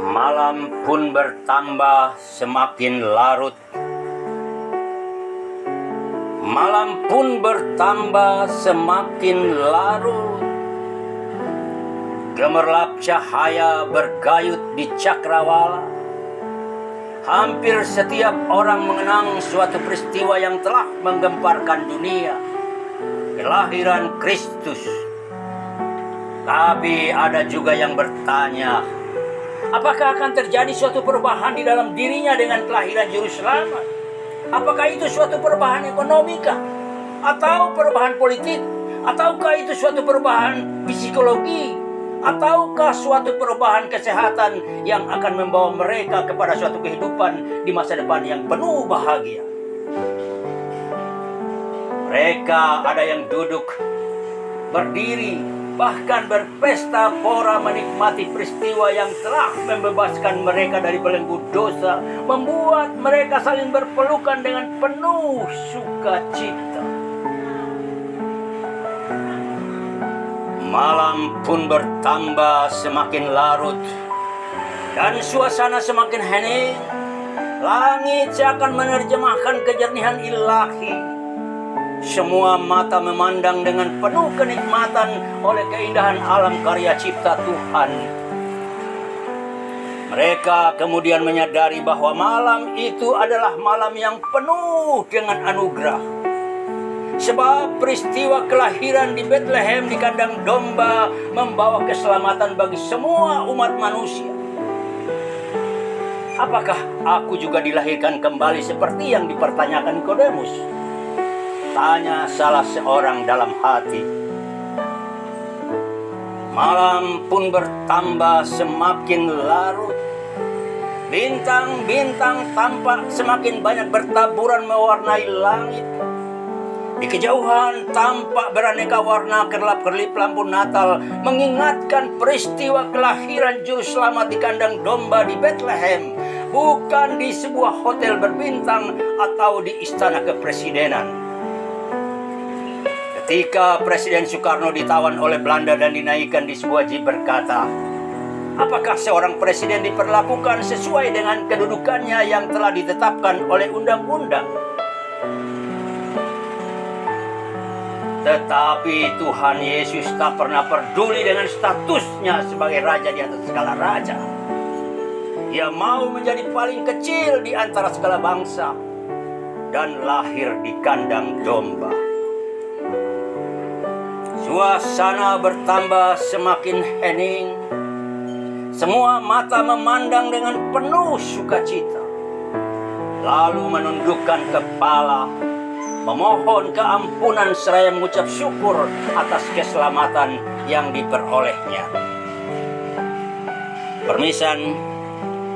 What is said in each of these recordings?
Malam pun bertambah semakin larut. Malam pun bertambah semakin larut. Gemerlap cahaya bergayut di cakrawala. Hampir setiap orang mengenang suatu peristiwa yang telah menggemparkan dunia, kelahiran Kristus. Tapi ada juga yang bertanya, apakah akan terjadi suatu perubahan di dalam dirinya dengan kelahiran Juru Selamat? Apakah itu suatu perubahan ekonomi kah? Atau perubahan politik? Ataukah itu suatu perubahan psikologi? Ataukah suatu perubahan kesehatan yang akan membawa mereka kepada suatu kehidupan di masa depan yang penuh bahagia? Mereka ada yang duduk, berdiri, bahkan berpesta pora menikmati peristiwa yang telah membebaskan mereka dari belenggu dosa, membuat mereka saling berpelukan dengan penuh sukacita. Malam pun bertambah semakin larut dan suasana semakin hening. Langit seakan menerjemahkan kejernihan ilahi. Semua mata memandang dengan penuh kenikmatan oleh keindahan alam karya cipta Tuhan. Mereka kemudian menyadari bahwa malam itu adalah malam yang penuh dengan anugerah. Sebab peristiwa kelahiran di Bethlehem di kandang domba membawa keselamatan bagi semua umat manusia. Apakah aku juga dilahirkan kembali seperti yang dipertanyakan Nikodemus? Tanya salah seorang dalam hati. Malam pun bertambah semakin larut. Bintang-bintang tampak semakin banyak bertaburan mewarnai langit. Di kejauhan tampak beraneka warna kerlap-kerlip lampu Natal mengingatkan peristiwa kelahiran Juru Selamat di kandang domba di Bethlehem, bukan di sebuah hotel berbintang atau di istana kepresidenan. Ketika Presiden Soekarno ditawan oleh Belanda dan dinaikkan di sebuah jeep berkata, apakah seorang presiden diperlakukan sesuai dengan kedudukannya yang telah ditetapkan oleh undang-undang? Tetapi Tuhan Yesus tak pernah peduli dengan statusnya sebagai raja di atas segala raja. Dia mau menjadi paling kecil di antara segala bangsa dan lahir di kandang domba. Suasana bertambah semakin hening. Semua mata memandang dengan penuh sukacita, lalu menundukkan kepala, memohon keampunan seraya mengucap syukur atas keselamatan yang diperolehnya. Permisan,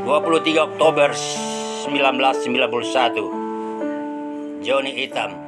23 Oktober 1991, Joni Hitam.